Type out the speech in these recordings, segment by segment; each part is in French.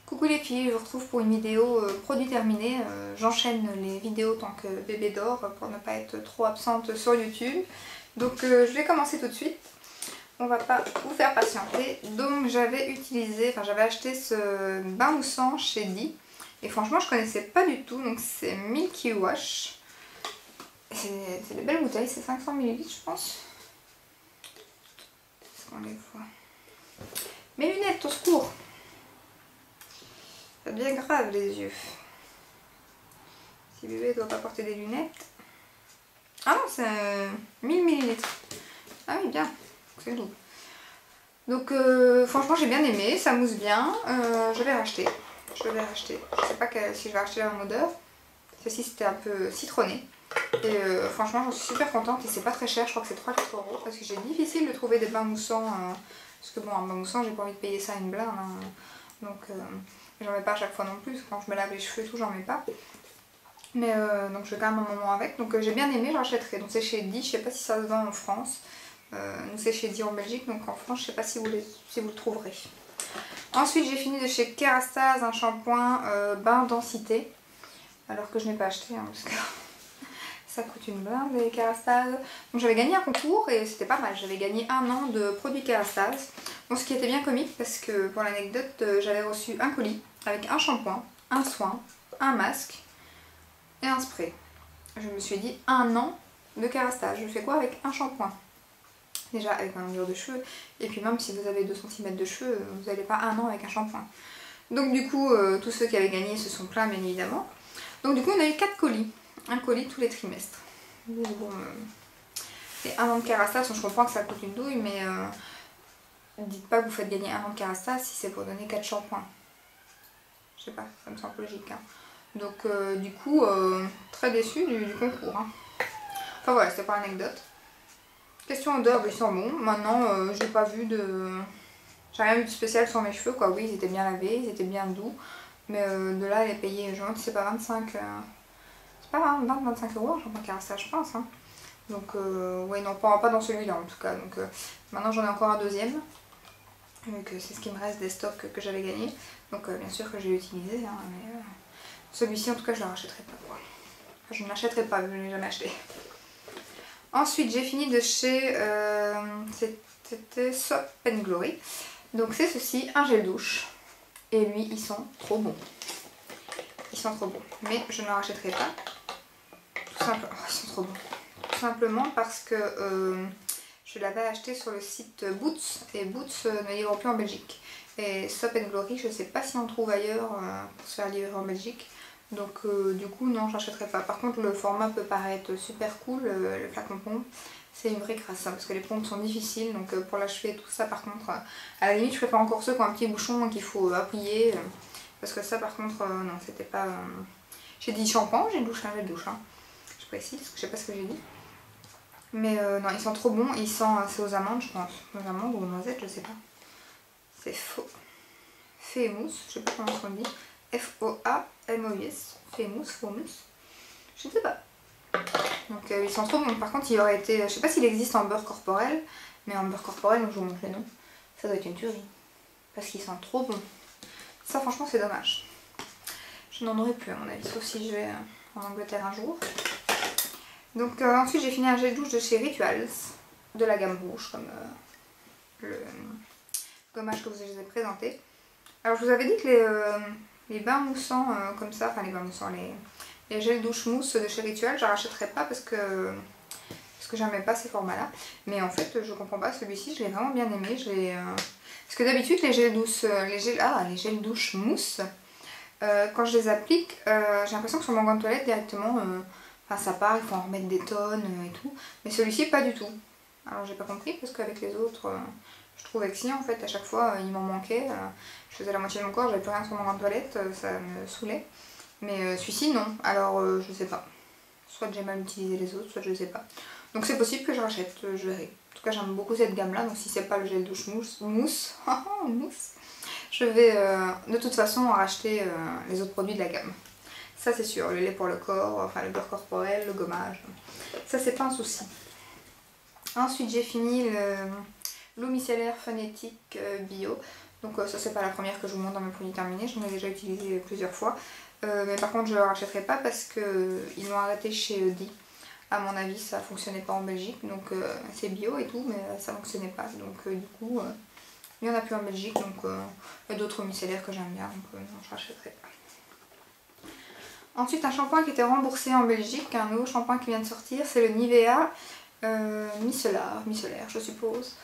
Coucou les filles, je vous retrouve pour une vidéo produit terminé. J'enchaîne les vidéos tant que bébé dort pour ne pas être trop absente sur YouTube. Donc je vais commencer tout de suite. On va pas vous faire patienter. Donc j'avais acheté ce bain moussant chez Di. Et franchement je connaissais pas du tout. Donc c'est Milky Wash. C'est des belles bouteilles, c'est 500 ml je pense. Est-ce qu'on les voit? Mes lunettes, au secours! C'est bien grave les yeux. Si bébé ne doit pas porter des lunettes. Ah non, c'est 1000 ml. Ah oui, bien. C'est le double. Donc franchement j'ai bien aimé, ça mousse bien. Je vais racheter. Je sais pas si je vais racheter la même odeur. Ceci c'était un peu citronné. Et franchement j'en suis super contente et c'est pas très cher, je crois que c'est 3-4 € parce que j'ai difficile de trouver des bains moussants. Parce que bon, un bain moussant, j'ai pas envie de payer ça à une blinde. Hein. Donc j'en mets pas à chaque fois non plus. Quand je me lave les cheveux et tout, j'en mets pas. Mais donc je vais quand même un moment avec. Donc j'ai bien aimé, je rachèterai. Donc c'est chez Di, je sais pas si ça se vend en France. Nous c'est chez Di en Belgique, donc en France je sais pas si vous le trouverez. Ensuite j'ai fini de chez Kerastase un shampoing bain densité. Alors que je n'ai pas acheté hein, parce que ça coûte une blinde les Kerastase. Donc j'avais gagné un concours et c'était pas mal. J'avais gagné 1 an de produits Kerastase. Bon, ce qui était bien comique parce que pour l'anecdote j'avais reçu un colis avec un shampoing, un soin, un masque et un spray. Je me suis dit 1 an de Kerastase. Je fais quoi avec un shampoing? Déjà avec ma longueur de cheveux. Et puis même si vous avez 2 cm de cheveux, vous n'allez pas 1 an avec un shampoing. Donc du coup tous ceux qui avaient gagné se sont plaints bien évidemment. Donc du coup on a eu 4 colis. Un colis tous les trimestres. Bon, et 1 an de Kerastase, je comprends que ça coûte une douille, mais dites pas que vous faites gagner 1 an de Kerastase si c'est pour donner 4 shampoings. Je sais pas, ça me semble logique. Hein. Donc du coup, très déçue du concours. Hein. Enfin voilà, c'était pas l'anecdote. Question odeur, ils sont bons. Maintenant, j'ai pas vu de... J'ai rien vu de spécial sur mes cheveux, quoi. Oui, ils étaient bien lavés, ils étaient bien doux. Mais de là, les payer, je me demande si c'est pas 25... C'est pas 20-25 €, j'en pense ça, je pense. Hein. Donc, ouais, non, pas dans celui-là en tout cas. Donc, maintenant j'en ai encore un deuxième. Donc, c'est ce qui me reste des stocks que j'avais gagnés. Donc, bien sûr que j'ai utilisé. Hein, mais celui-ci, en tout cas, je ne le rachèterai pas. Quoi. Enfin, je ne l'achèterai pas, je ne l'ai jamais acheté. Ensuite, j'ai fini de chez. C'était Soap & Glory. Donc, c'est ceci, un gel douche. Et lui, ils sont trop bons. Ils sont trop bons. Mais je ne le rachèterai pas. Tout simplement. Oh, ils sont trop bons. Tout simplement parce que je l'avais acheté sur le site Boots. Et Boots ne livre plus en Belgique. Et Soap & Glory, je ne sais pas si on trouve ailleurs pour se faire livrer en Belgique. Donc du coup, non, je n'achèterai pas. Par contre, le format peut paraître super cool, le flacon pompe. C'est une vraie crasse, hein, parce que les pompes sont difficiles. Donc pour l'achever et tout ça, par contre, à la limite, je préfère encore ceux qui ont un petit bouchon qu'il faut appuyer. Parce que ça, par contre, non, c'était pas... J'ai dit shampoing, j'ai douche, un gel douche. Hein. Je précise, parce que je sais pas ce que j'ai dit. Mais non, ils sont trop bons. Ils sentent, c'est aux amandes, je pense. Aux amandes ou aux noisettes, je sais pas. C'est faux. Famous, je sais pas comment on dit. F-O-A-M-O-U-S. Famous, je ne sais pas. Donc ils sont trop bons. Par contre, il aurait été... Je sais pas s'il existe en beurre corporel. Mais en beurre corporel, donc je vous montre les noms. Ça doit être une tuerie. Parce qu'ils sont trop bons. Ça, franchement, c'est dommage. Je n'en aurai plus, à mon avis. Sauf si je vais en Angleterre un jour. Donc ensuite, j'ai fini un gel douche de chez Rituals. De la gamme rouge, comme le gommage que je vous ai présenté. Alors, je vous avais dit que les bains moussants comme ça, enfin les bains moussants, les gels douche mousse de chez Ritual, je ne rachèterai pas parce que j'aimais pas ces formats-là. Mais en fait, je comprends pas, celui-ci, je l'ai vraiment bien aimé. Parce que d'habitude, les gels douche mousse, quand je les applique, j'ai l'impression que sur mon gant de toilette directement, ça part, il faut en remettre des tonnes et tout. Mais celui-ci, pas du tout. Alors, j'ai pas compris parce qu'avec les autres... je trouvais que si en fait à chaque fois il m'en manquait, je faisais la moitié de mon corps, j'avais plus rien sur mon gant de toilette, ça me saoulait. Mais celui-ci non, alors je sais pas. Soit j'ai mal utilisé les autres, soit je sais pas. Donc c'est possible que je rachète, je verrai. En tout cas j'aime beaucoup cette gamme là, donc si c'est pas le gel douche mousse, je vais de toute façon racheter les autres produits de la gamme. Ça c'est sûr, le lait pour le corps, enfin le beurre corporel, le gommage, ça c'est pas un souci. Ensuite j'ai fini l'eau micellaire phonétique bio. Donc ça c'est pas la première que je vous montre dans mes produits terminés, j'en ai déjà utilisé plusieurs fois. Mais par contre je ne le rachèterai pas parce qu'ils l'ont arrêté chez Di. À mon avis ça fonctionnait pas en Belgique, donc c'est bio et tout mais ça fonctionnait pas. Donc du coup il n'y en a plus en Belgique, donc il y a d'autres micellaires que j'aime bien, donc non je rachèterai pas. Ensuite un shampoing qui était remboursé en Belgique, un nouveau shampoing qui vient de sortir, c'est le Nivea micellaire je suppose,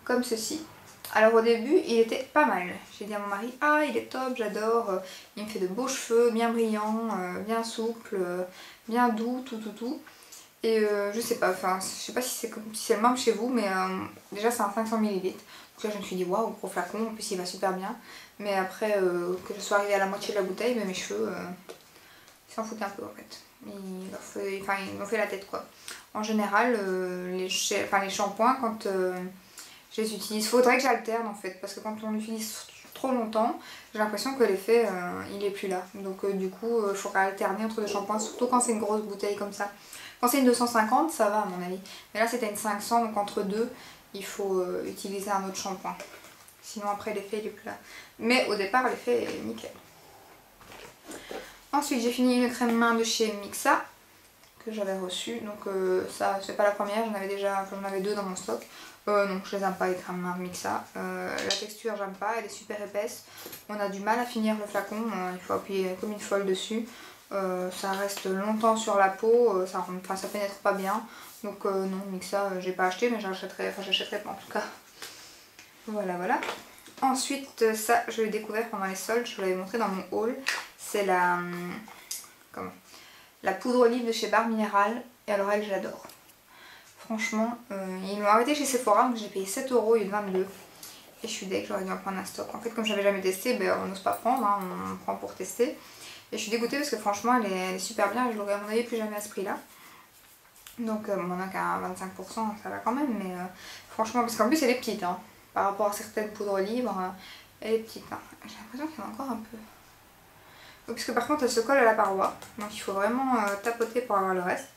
comme ceci. Alors au début il était pas mal, j'ai dit à mon mari ah il est top, j'adore, il me fait de beaux cheveux, bien brillants, bien souples, bien doux, tout. Et je sais pas, enfin je sais pas si c'est le même chez vous, mais déjà c'est un 500 ml. Donc là je me suis dit waouh, gros flacon, en plus il va super bien. Mais après que je sois arrivée à la moitié de la bouteille, mais mes cheveux ils s'en foutaient un peu en fait. Ils m'ont fait la tête quoi. En général les shampoings quand je les utilise, faudrait que j'alterne en fait, parce que quand on utilise trop longtemps, j'ai l'impression que l'effet il est plus là. Donc du coup il faudra alterner entre deux shampoings, surtout quand c'est une grosse bouteille comme ça. Quand c'est une 250 ça va à mon avis, mais là c'était une 500 donc entre deux il faut utiliser un autre shampoing. Sinon après l'effet il est plus là. Mais au départ l'effet est nickel. Ensuite j'ai fini une crème main de chez Mixa que j'avais reçue, donc ça c'est pas la première, j'en avais deux dans mon stock. Non, je les aime pas les crèmes main Mixa. La texture j'aime pas, elle est super épaisse. On a du mal à finir le flacon, il faut appuyer comme une folle dessus. Ça reste longtemps sur la peau, ça pénètre pas bien. Donc non, Mixa j'ai pas acheté, mais j'achèterai pas en tout cas. Voilà. Ensuite ça je l'ai découvert pendant les soldes, je vous l'avais montré dans mon haul. C'est la poudre olive de chez Barre Minéral. Et alors elle j'adore. Franchement, ils l'ont arrêté chez Sephora, donc j'ai payé 7 € au lieu de 22. Et je suis deg, j'aurais dû en prendre un stock. En fait, comme j'avais jamais testé, on n'ose pas prendre, hein, on prend pour tester. Et je suis dégoûtée parce que franchement, elle est super bien. Je l'aurais à mon avis plus jamais à ce prix-là. Donc, on a qu'à 25%, ça va quand même. Mais franchement, parce qu'en plus, elle est petite. Hein, par rapport à certaines poudres libres, elle est petite. Hein. J'ai l'impression qu'il y en a encore un peu. Parce que par contre, elle se colle à la paroi. Donc, il faut vraiment tapoter pour avoir le reste.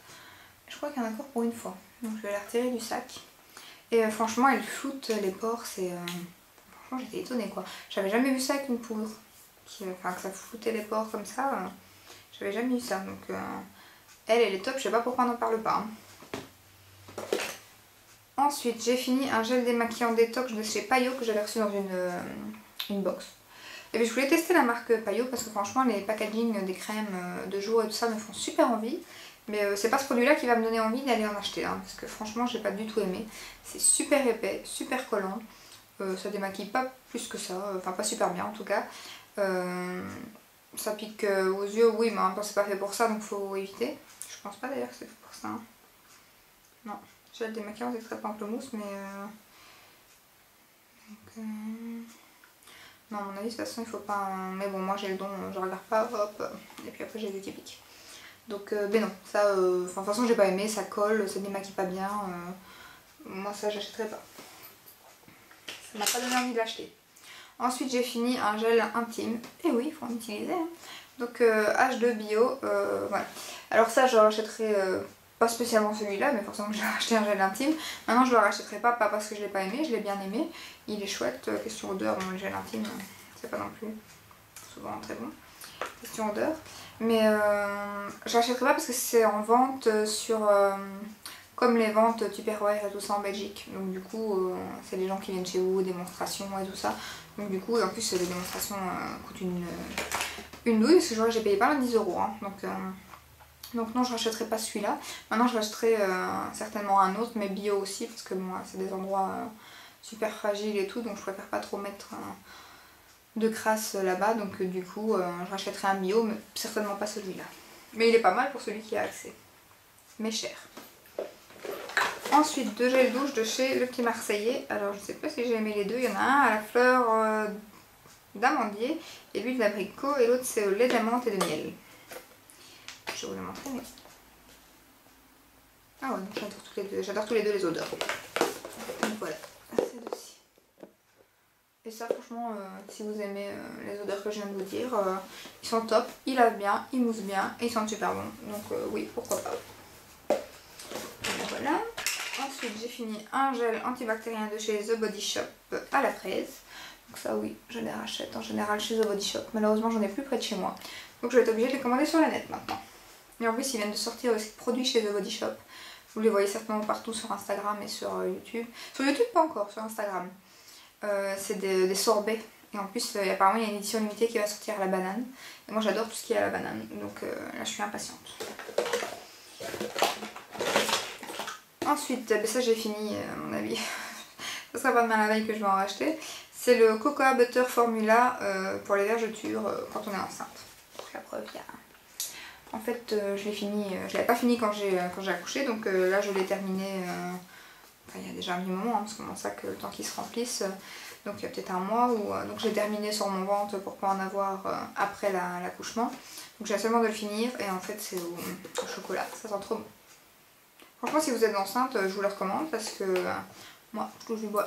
Je crois qu'il y en a encore pour une fois. Donc je vais la retirer du sac. Et franchement elle floute les pores, franchement j'étais étonnée quoi. J'avais jamais vu ça avec une poudre. Que ça floutait les pores comme ça. J'avais jamais vu ça. Donc elle est top, je sais pas pourquoi on n'en parle pas. Hein. Ensuite j'ai fini un gel démaquillant détox de chez Payo que j'avais reçu dans une box. Et puis je voulais tester la marque Payo parce que franchement les packaging des crèmes de jour et tout ça me font super envie. Mais c'est pas ce produit là qui va me donner envie d'aller en acheter, hein, parce que franchement j'ai pas du tout aimé. C'est super épais, super collant, ça démaquille pas plus que ça, enfin pas super bien en tout cas. Ça pique aux yeux, oui mais en même temps c'est pas fait pour ça donc faut éviter. Je pense pas d'ailleurs que c'est fait pour ça. Hein. Non, gel démaquillant c'est très pamplemousse mais... Non à mon avis de toute façon il faut pas... Mais bon moi j'ai le don, je regarde pas, hop, et puis après j'ai des typiques. Donc ben non, ça, de toute façon j'ai pas aimé, ça colle, ça démaquille pas bien, moi ça j'achèterai pas. Ça m'a pas donné envie de l'acheter. Ensuite j'ai fini un gel intime, et oui il faut en utiliser. Hein. Donc H2 Bio, voilà. Alors ça je rachèterai pas spécialement celui-là, mais forcément j'ai acheté un gel intime. Maintenant je le rachèterai pas parce que je l'ai pas aimé, je l'ai bien aimé. Il est chouette, question odeur, bon, le gel intime c'est pas non plus souvent très bon. Question odeur. Mais j'achèterai pas parce que c'est en vente sur comme les ventes Tupperware et tout ça en Belgique. Donc du coup c'est les gens qui viennent chez vous, démonstrations et tout ça. Donc du coup en plus les démonstrations coûtent une douille parce que je vois que j'ai payé pas mal 10 €. Hein. Donc non je rachèterai pas celui-là. Maintenant je rachèterai certainement un autre mais bio aussi parce que moi c'est des endroits super fragiles et tout donc je préfère pas trop mettre... de crasse là-bas donc du coup je rachèterai un bio mais certainement pas celui-là. Mais il est pas mal pour celui qui a accès. Mais cher. Ensuite deux gels douche de chez Le Petit Marseillais. Alors je sais pas si j'ai aimé les deux. Il y en a un à la fleur d'amandier et l'huile d'abricot et l'autre c'est au lait d'amande et de miel. Je vais vous le montrer mais... Ah ouais j'adore tous les deux. J'adore tous les deux les odeurs. Donc voilà. Et ça franchement, si vous aimez les odeurs que je viens de vous dire, ils sont top, ils lavent bien, ils moussent bien et ils sentent super bon. Donc oui, pourquoi pas. Donc, voilà. Ensuite j'ai fini un gel antibactérien de chez The Body Shop à la fraise. Donc ça oui, je les rachète en général chez The Body Shop. Malheureusement j'en ai plus près de chez moi. Donc je vais être obligée de les commander sur la net maintenant. Et en plus ils viennent de sortir aussi de produits chez The Body Shop. Vous les voyez certainement partout sur Instagram et sur YouTube. Sur YouTube pas encore, sur Instagram. C'est des sorbets. Et en plus apparemment il y a une édition limitée qui va sortir à la banane. Et moi j'adore tout ce qui est à la banane. Donc là je suis impatiente. Ensuite, ça j'ai fini à mon avis. Ce sera pas demain la veille que je vais en racheter. C'est le Cocoa Butter Formula pour les vergetures quand on est enceinte. Donc la preuve, il y a... En fait, je l'ai fini, je l'avais pas fini quand j'ai accouché, donc là je l'ai terminé, enfin, il y a déjà un petit moment, hein, parce que mon sac, le temps qu'il se remplisse, donc il y a peut-être un mois, donc j'ai terminé sur mon ventre pour pas en avoir après l'accouchement. Donc j'ai seulement de le finir, et en fait c'est au chocolat, ça sent trop bon. Franchement, si vous êtes enceinte, je vous le recommande, parce que moi,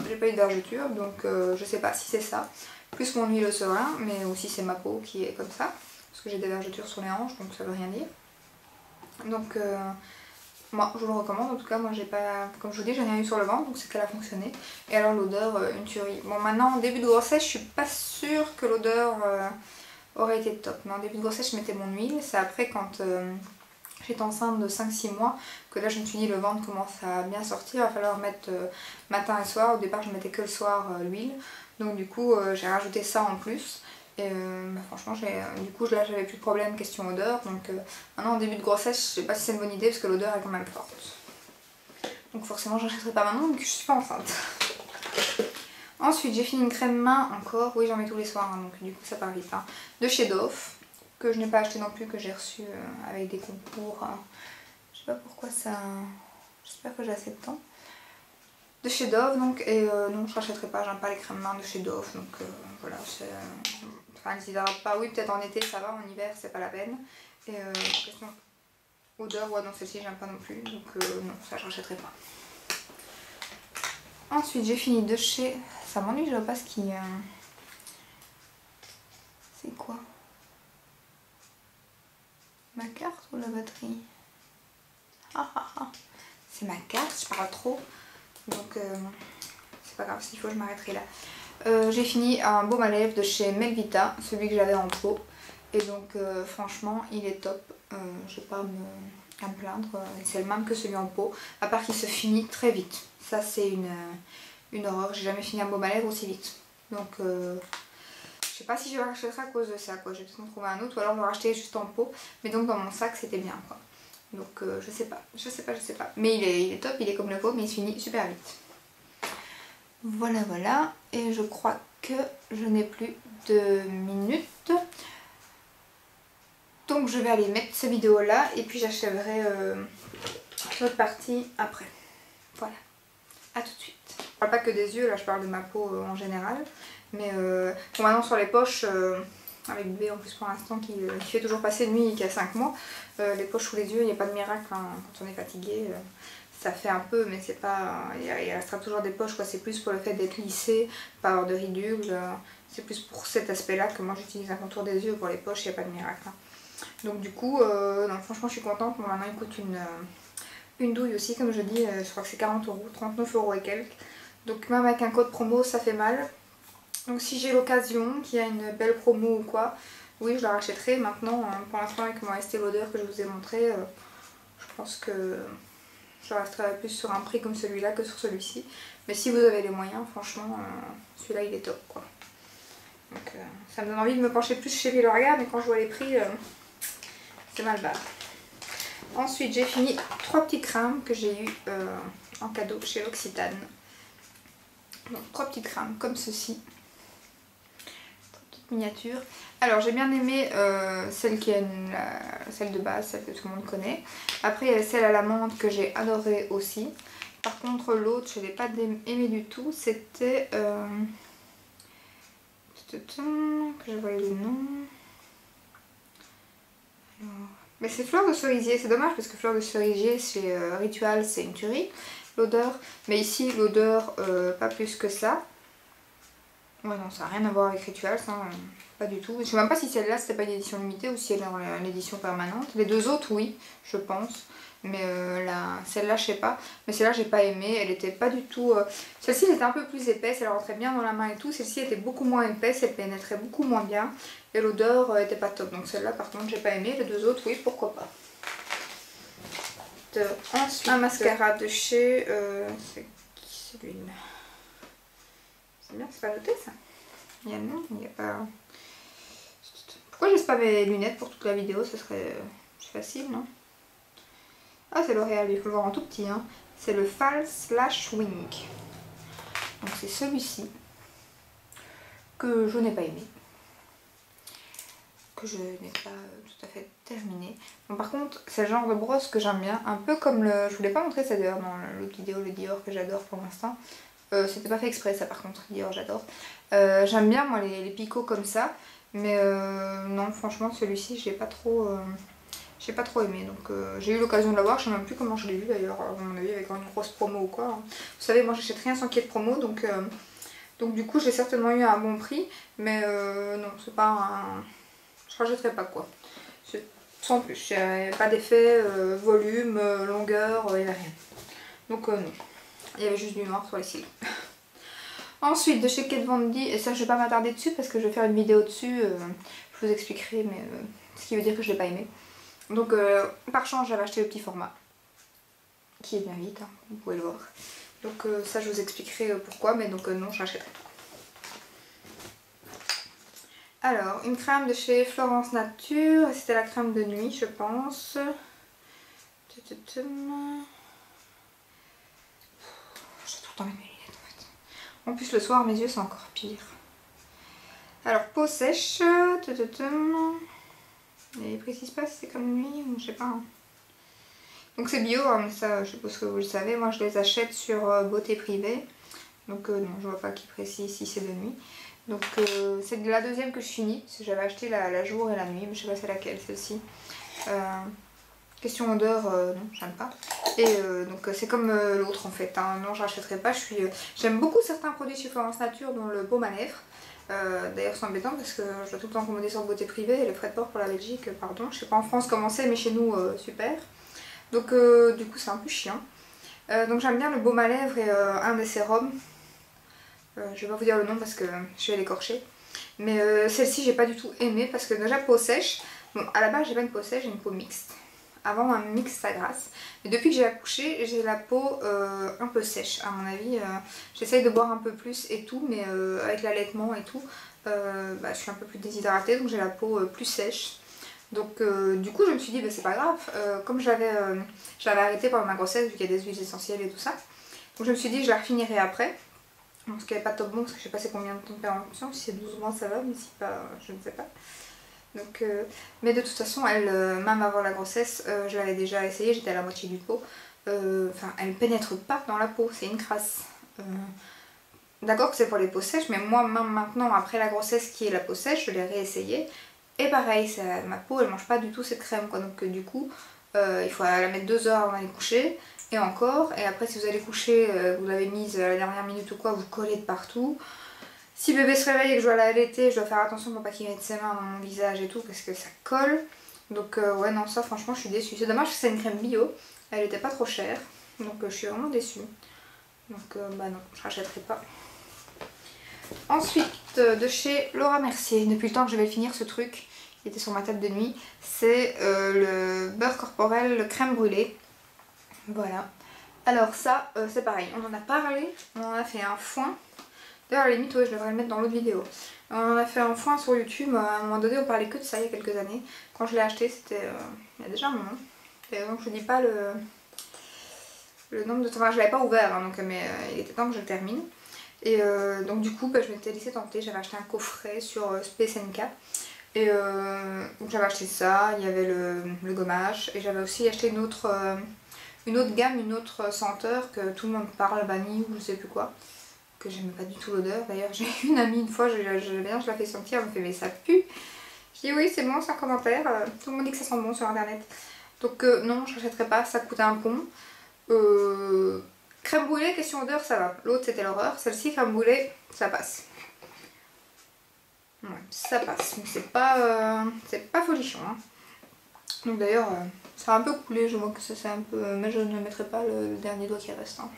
j'ai pas eu de vergeture, donc je sais pas si c'est ça, plus mon huile au serin, mais aussi c'est ma peau qui est comme ça. Parce que j'ai des vergetures sur les hanches, donc ça veut rien dire. Donc moi je vous le recommande, en tout cas moi j'ai pas, comme je vous dis, j'ai rien eu sur le ventre, donc c'est qu'elle a fonctionné. Et alors l'odeur, une tuerie. Bon maintenant en début de grossesse je suis pas sûre que l'odeur aurait été top. Mais en début de grossesse je mettais mon huile, c'est après quand j'étais enceinte de 5-6 mois que là je me suis dit le ventre commence à bien sortir, il va falloir mettre matin et soir. Au départ je mettais que le soir l'huile, donc du coup j'ai rajouté ça en plus. Et franchement, du coup là j'avais plus de problème question odeur, donc maintenant en début de grossesse je sais pas si c'est une bonne idée parce que l'odeur est quand même forte. Donc forcément j'en achèterai pas maintenant, donc je suis pas enceinte. Ensuite j'ai fini une crème main encore, oui j'en mets tous les soirs, hein, donc du coup ça part vite, hein, de chez Dove, que je n'ai pas acheté non plus, que j'ai reçu avec des concours, je sais pas pourquoi ça, j'espère que j'ai assez de temps. De chez Dove donc, et non je rachèterai pas, j'aime pas les crèmes main de chez Dove, donc voilà, c'est... Enfin, ne s'hydrate pas, oui peut-être en été ça va, en hiver c'est pas la peine. Et question odeur, ouais non celle-ci j'aime pas non plus, donc non ça je rachèterai pas. Ensuite j'ai fini de chez... Ça m'ennuie, je vois pas ce qui... C'est quoi? Ma carte ou la batterie? C'est ma carte, je parle trop. Donc c'est pas grave, s'il faut je m'arrêterai là. J'ai fini un baume à lèvres de chez Melvita, celui que j'avais en pot. Et donc franchement il est top, je vais pas à me plaindre, c'est le même que celui en pot, à part qu'il se finit très vite. Ça c'est une horreur, j'ai jamais fini un baume à lèvres aussi vite. Donc je sais pas si je vais racheter ça à cause de ça, quoi. Je vais peut-être en trouver un autre ou alors je vais racheter juste en pot. Mais donc dans mon sac c'était bien quoi. Donc je sais pas. Mais il est top, il est comme le pot mais il se finit super vite. Voilà voilà, et je crois que je n'ai plus de minutes. Donc je vais aller mettre cette vidéo là et puis j'achèverai l'autre partie après. Voilà, à tout de suite. Je parle pas que des yeux, là je parle de ma peau en général. Mais bon, maintenant sur les poches, avec bébé en plus pour l'instant qui fait toujours passer de nuit, qui a 5 mois, les poches sous les yeux, il n'y a pas de miracle hein, quand on est fatigué. Ça fait un peu, mais c'est pas... Il restera toujours des poches, quoi. C'est plus pour le fait d'être lissé, pas avoir de ridules. C'est plus pour cet aspect-là que moi j'utilise un contour des yeux. Pour les poches, il n'y a pas de miracle. Hein. Donc du coup, non, franchement je suis contente. Bon, maintenant il coûte une douille aussi, comme je dis. Je crois que c'est 40 €, 39 € et quelques. Donc même avec un code promo, ça fait mal. Donc si j'ai l'occasion, qu'il y a une belle promo ou quoi, oui je la rachèterai. Maintenant, pour l'instant avec mon Estée Lauder que je vous ai montré, je pense que... Je resterai plus sur un prix comme celui-là que sur celui-ci. Mais si vous avez les moyens, franchement, celui-là il est top quoi. Donc ça me donne envie de me pencher plus chez L'Oréal, mais quand je vois les prix, c'est mal barre. Ensuite j'ai fini 3 petits crèmes que j'ai eu en cadeau chez L'Occitane. Donc 3 petites crèmes comme ceci. 3 petites miniatures. Alors j'ai bien aimé celle de base, celle que tout le monde connaît. Après il y a celle à l'amande que j'ai adorée aussi. Par contre l'autre je ne l'ai pas aimé du tout. C'était... que je voyais le nom. Alors... Mais c'est fleur de cerisier, c'est dommage parce que fleur de cerisier chez Ritual c'est une tuerie. L'odeur, mais ici l'odeur pas plus que ça. Ouais non ça n'a rien à voir avec Ritual, ça pas du tout. Je sais même pas si celle-là c'était pas une édition limitée ou si elle est en édition permanente. Les deux autres oui, je pense. Mais celle-là je sais pas. Mais celle-là j'ai pas aimé, elle était pas du tout... Celle-ci elle était un peu plus épaisse, elle rentrait bien dans la main et tout. Celle-ci était beaucoup moins épaisse, elle pénétrait beaucoup moins bien. Et l'odeur était pas top. Donc celle-là par contre j'ai pas aimé, les deux autres oui pourquoi pas. Ensuite un mascara de chez... c'est qui celui-là? C'est bien, c'est pas noté ça. Il y a non, il n'y a pas... Pourquoi j'ai pas mes lunettes pour toute la vidéo? Ce serait facile, non? Ah, c'est L'Oréal, il faut le voir en tout petit. Hein. C'est le False Lash Wing. Donc c'est celui-ci que je n'ai pas aimé. Que je n'ai pas tout à fait terminé. Bon, par contre, c'est le genre de brosse que j'aime bien. Un peu comme le... Je voulais pas montrer ça d'ailleurs dans l'autre vidéo, le Dior que j'adore pour l'instant. C'était pas fait exprès ça par contre, Dior j'adore. J'aime bien moi les picots comme ça. Mais non, franchement, celui-ci, j'ai pas trop aimé. Donc j'ai eu l'occasion de l'avoir. Je sais même plus comment je l'ai vu d'ailleurs. À mon avis, avec une grosse promo ou quoi. Hein. Vous savez, moi j'achète rien sans qu'il y ait de promo. Donc du coup, j'ai certainement eu un bon prix. Mais non, c'est pas un... Je rachèterai pas quoi. Sans plus. Il n'y avait pas d'effet, volume, longueur, il n'y avait rien. Donc non. Il y avait juste du noir sur les cils. Ensuite, de chez Kat Von D, et ça je vais pas m'attarder dessus parce que je vais faire une vidéo dessus, je vous expliquerai, mais ce qui veut dire que je l'ai pas aimé. Donc par chance j'avais acheté le petit format, qui est bien vite, hein, vous pouvez le voir. Donc ça je vous expliquerai pourquoi, mais donc non, je l'achèterai pas. Alors, une crème de chez Florence Nature, c'était la crème de nuit je pense. J'ai tout le temps mes lunettes en fait. En plus le soir mes yeux c'est encore pire. Alors peau sèche, et précise pas si c'est comme nuit ou je sais pas. Hein. Donc c'est bio, hein, mais ça je suppose que vous le savez, moi je les achète sur Beauté Privée. Donc non, je vois pas qui précise si c'est de nuit. Donc c'est la deuxième que je finis, parce que j'avais acheté la jour et la nuit, mais je sais pas c'est laquelle celle-ci. Question odeur, non, j'aime pas. Et donc c'est comme l'autre en fait, hein. Non je rachèterai pas, j'aime beaucoup certains produits chez Florence Nature, dont le baume à lèvres. D'ailleurs c'est embêtant parce que je dois tout le temps commander sur Beauté Privée et les frais de port pour la Belgique, pardon. Je sais pas en France comment c'est, mais chez nous super. Donc du coup c'est un peu chiant. Donc j'aime bien le baume à lèvres et un des sérums. Je vais pas vous dire le nom parce que je vais l'écorcher. Mais celle-ci j'ai pas du tout aimé parce que déjà peau sèche. Bon à la base j'ai pas une peau sèche, j'ai une peau mixte. Avant un mix ça grasse. Mais depuis que j'ai accouché, j'ai la peau un peu sèche à mon avis. J'essaye de boire un peu plus et tout, mais avec l'allaitement et tout, je suis un peu plus déshydratée, donc j'ai la peau plus sèche. Donc du coup je me suis dit, bah, c'est pas grave, comme je l'avais arrêté pendant ma grossesse, vu qu'il y a des huiles essentielles et tout ça. Donc je me suis dit, je la refinirai après. Bon, ce qui n'est pas top bon, parce que je sais pas c'est combien de temps de péremption, si c'est 12 mois ça va, mais si pas, je ne sais pas. Donc, mais de toute façon, elle, même avant la grossesse, je l'avais déjà essayé, j'étais à la moitié du pot. Enfin, elle ne pénètre pas dans la peau, c'est une crasse. D'accord que c'est pour les peaux sèches, mais moi, même maintenant, après la grossesse qui est la peau sèche, je l'ai réessayé. Et pareil, ma peau, elle mange pas du tout cette crème, quoi. Donc, du coup, il faut la mettre 2 heures avant d'aller coucher. Et encore, et après, si vous allez coucher, vous l'avez mise à la dernière minute ou quoi, vous collez de partout. Si bébé se réveille et que je dois l'allaiter, je dois faire attention pour pas qu'il mette ses mains dans mon visage et tout parce que ça colle. Donc ouais non ça franchement je suis déçue. C'est dommage que c'est une crème bio, elle était pas trop chère. Donc je suis vraiment déçue. Donc bah non, je rachèterai pas. Ensuite de chez Laura Mercier, depuis le temps que je vais finir ce truc, qui était sur ma table de nuit, c'est le beurre corporel crème brûlée. Voilà. Alors ça c'est pareil, on en a parlé, on en a fait un foin. D'ailleurs à la limite ouais, je devrais le mettre dans l'autre vidéo. On en a fait un foin sur YouTube, à un moment donné on parlait que de ça il y a quelques années. Quand je l'ai acheté c'était il y a déjà un moment. Et donc je dis pas le nombre de temps, enfin je l'avais pas ouvert hein, donc, mais il était temps que je le termine. Et donc du coup bah, je m'étais laissé tenter, j'avais acheté un coffret sur Space NK. Et donc j'avais acheté ça, il y avait le gommage et j'avais aussi acheté une autre gamme, une autre senteur que tout le monde parle, vanille ou je sais plus quoi. Que j'aime pas du tout l'odeur. D'ailleurs j'ai une amie une fois, je la fais sentir, elle me fait mais ça pue. Je dis oui c'est bon, c'est un commentaire, tout le monde dit que ça sent bon sur internet. Donc non je rachèterai pas, ça coûte un pont. Crème brûlée, question odeur ça va, l'autre c'était l'horreur, celle-ci crème brûlée ça passe. Ouais ça passe, mais c'est pas folichon hein. Donc d'ailleurs Ça a un peu coulé, je vois que ça c'est un peu... mais je ne mettrai pas le dernier doigt qui reste. Hein.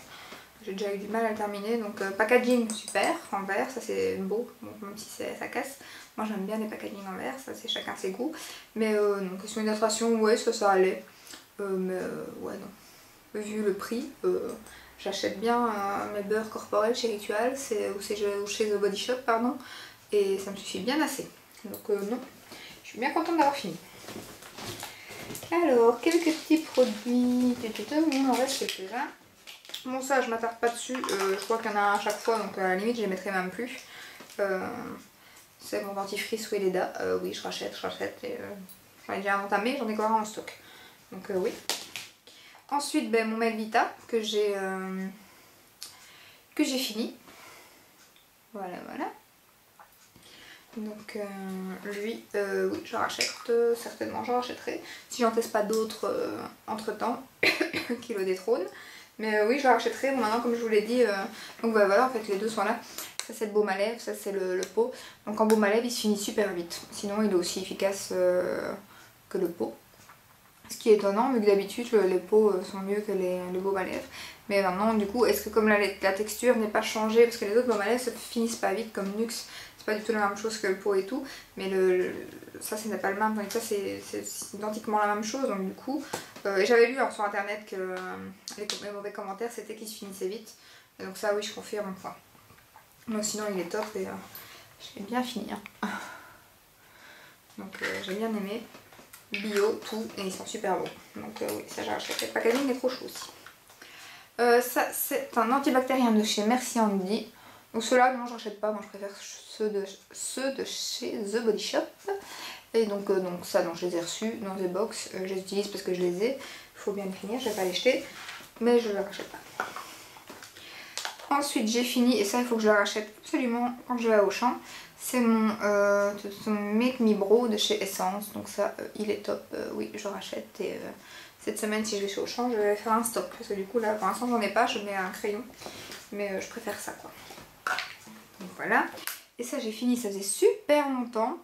J'ai déjà eu du mal à le terminer, donc packaging super, en verre, ça c'est beau, donc, même si ça casse. Moi j'aime bien les packaging en verre, ça c'est chacun ses goûts. Mais non, question d'hydratation, ouais, ça allait. Mais ouais, non. Vu le prix, j'achète bien mes beurres corporels chez Ritual, ou chez The Body Shop, pardon, et ça me suffit bien assez. Donc non, je suis bien contente d'avoir fini. Alors, quelques petits produits, il en reste quelques-uns. Bon, ça je m'attarde pas dessus, je crois qu'il y en a un à chaque fois, donc à la limite je les mettrai même plus. C'est mon dentifrice Weleda, oui je rachète, et j'en ai déjà entamé, j'en ai quand même en stock. Donc oui. Ensuite, ben, mon Melvita que j'ai fini. Voilà. Donc lui, oui, je rachète, certainement j'en rachèterai. Si j'en teste pas d'autres entre temps, qui le détrône. Mais oui, je le rachèterai. Bon, maintenant, comme je vous l'ai dit, donc bah, voilà, en fait, les deux sont là. Ça, c'est le baume à lèvres, ça, c'est le pot. Donc, en baume à lèvres, il se finit super vite. Sinon, il est aussi efficace que le pot. Ce qui est étonnant, vu que d'habitude, les pots sont mieux que les baumes à lèvres. Mais maintenant, du coup, est-ce que comme la texture n'est pas changée, parce que les autres baumes à lèvres se finissent pas vite, comme Nuxe, c'est pas du tout la même chose que le pot et tout, mais ça, ce n'est pas le même, donc ça, c'est identiquement la même chose, donc du coup, et j'avais lu sur internet que les mauvais commentaires, c'était qu'ils se finissaient vite, et donc ça, oui, je confirme, quoi. Donc sinon, il est top, et je vais bien finir. Donc j'ai bien aimé. Bio, tout, et ils sont super beaux. Donc oui, ça j'ai acheté. Le packaging est trop chou aussi. Ça c'est un antibactérien de chez Merci Andy. Donc ceux-là, non, je n'achète pas, moi je préfère ceux de chez The Body Shop. Et donc ça, non, je les ai reçus dans des box. Je les utilise parce que je les ai. Il faut bien les finir, je vais pas les jeter. Mais je ne les rachète pas. Ensuite j'ai fini, et ça il faut que je le rachète absolument quand je vais à Auchan. C'est mon Make Me Bro de chez Essence, donc ça il est top, oui je rachète. Et cette semaine si je vais chez Auchan je vais faire un stock, parce que du coup là pour l'instant j'en ai pas, je mets un crayon, mais je préfère ça quoi. Donc voilà, et ça j'ai fini, ça faisait super longtemps,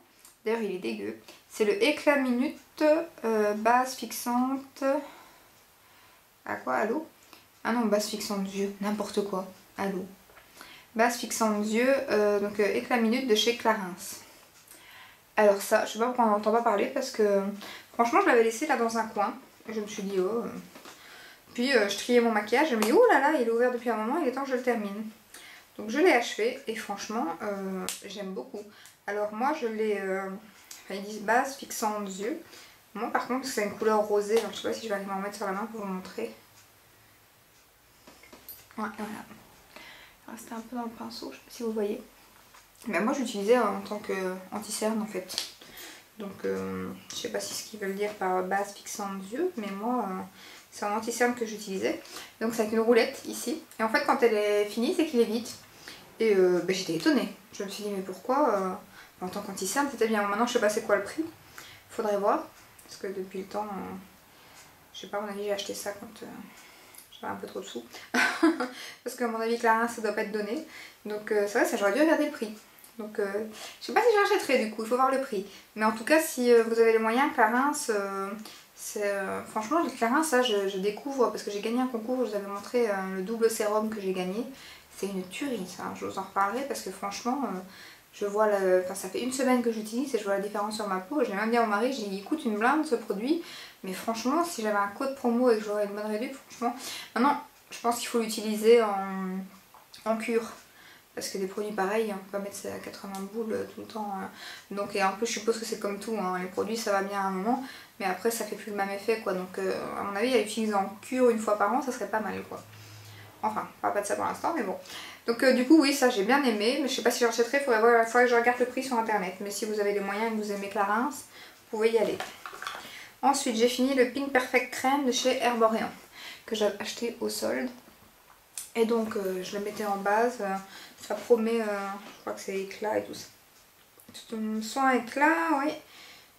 d'ailleurs il est dégueu. C'est le Éclat Minute base fixante, à quoi, à l'eau? Ah non, base fixante yeux, n'importe quoi, à l'eau. Base fixante yeux, donc Éclat Minute de chez Clarins. Alors ça, je sais pas pourquoi on n'entend pas parler, parce que franchement je l'avais laissé là dans un coin. Et je me suis dit oh. Puis je triais mon maquillage, je me dis oh là là, il est ouvert depuis un moment, il est temps que je le termine. Donc je l'ai achevé et franchement j'aime beaucoup. Alors moi je l'ai, ils disent base fixante yeux. Moi par contre c'est une couleur rosée, donc je sais pas si je vais arriver à en mettre sur la main pour vous montrer. Ouais, voilà. Rester un peu dans le pinceau, je sais pas si vous voyez. Mais moi j'utilisais en tant qu'anti-cerne en fait. Donc je sais pas si ce qu'ils veulent dire par base fixante yeux, mais moi c'est un anti-cerne que j'utilisais. Donc c'est avec une roulette ici. Et en fait quand elle est finie c'est qu'il est vide. Et bah, j'étais étonnée. Je me suis dit mais pourquoi en tant qu'anti-cerne c'était bien. Maintenant je sais pas c'est quoi le prix. Faudrait voir. Parce que depuis le temps, je sais pas, à mon avis j'ai acheté ça quand j'avais un peu trop de sous. Parce qu'à mon avis Clarins ça doit pas être donné. Donc c'est vrai, ça j'aurais dû regarder le prix. Donc je sais pas si j'achèterai du coup, il faut voir le prix. Mais en tout cas si vous avez les moyens, Clarins, franchement le Clarins ça je découvre parce que j'ai gagné un concours, je vous avais montré le double sérum que j'ai gagné. C'est une tuerie ça, je vous en reparlerai parce que franchement je vois ça fait une semaine que j'utilise et je vois la différence sur ma peau. J'ai même dit à mon mari, j'ai dit il coûte une blinde ce produit. Mais franchement si j'avais un code promo et que j'aurais une bonne réduction, franchement. Maintenant je pense qu'il faut l'utiliser en cure. Parce que des produits pareils, on peut pas mettre ça à 80 boules tout le temps. Donc, et en plus, je suppose que c'est comme tout, hein, les produits ça va bien à un moment, mais après ça fait plus le même effet quoi. Donc, à mon avis, à utiliser en cure une fois par an, ça serait pas mal quoi. Enfin, on parle pas de ça pour l'instant, mais bon. Donc, du coup, oui, ça j'ai bien aimé, mais je sais pas si j'achèterai, il faudrait que je regarde le prix sur internet. Mais si vous avez les moyens et que vous aimez Clarins, vous pouvez y aller. Ensuite, j'ai fini le Pink Perfect Crème de chez Herborian, que j'ai acheté au solde. Et donc, je le mettais en base. Ça promet, je crois que c'est éclat et tout ça. Soin éclat, oui.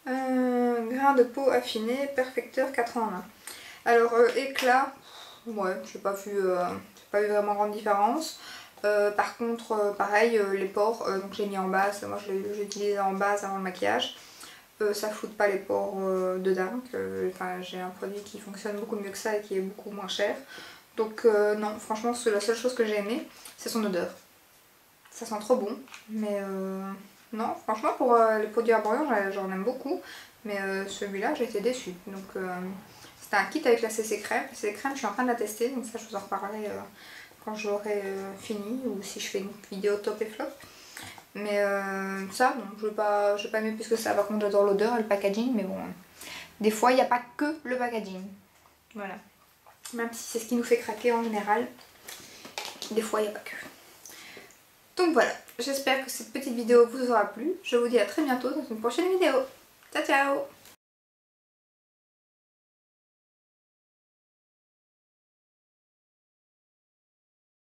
Grain de peau affiné, perfecteur 4 en 1. Alors éclat, ouais, j'ai pas vu vraiment grande différence. Par contre, pareil, les pores, donc j'ai mis en base. Moi je l'ai utilisé en base avant le maquillage. ça floute pas les pores de dingue. Enfin, j'ai un produit qui fonctionne beaucoup mieux que ça et qui est beaucoup moins cher. Donc non, franchement, c'est la seule chose que j'ai aimée, c'est son odeur. Ça sent trop bon, mais non, franchement, pour les produits Arborian, j'en aime beaucoup. Mais celui-là, j'ai été déçue. Donc c'était un kit avec la CC crème. La CC crème, je suis en train de la tester, donc ça, je vous en reparlerai quand j'aurai fini ou si je fais une vidéo top et flop. Mais ça, bon, je vais pas aimer plus que ça. Par contre, j'adore l'odeur et le packaging, mais bon, des fois, il n'y a pas que le packaging. Voilà. Même si c'est ce qui nous fait craquer en général, des fois, il n'y a pas que. Donc voilà, j'espère que cette petite vidéo vous aura plu. Je vous dis à très bientôt dans une prochaine vidéo. Ciao ciao!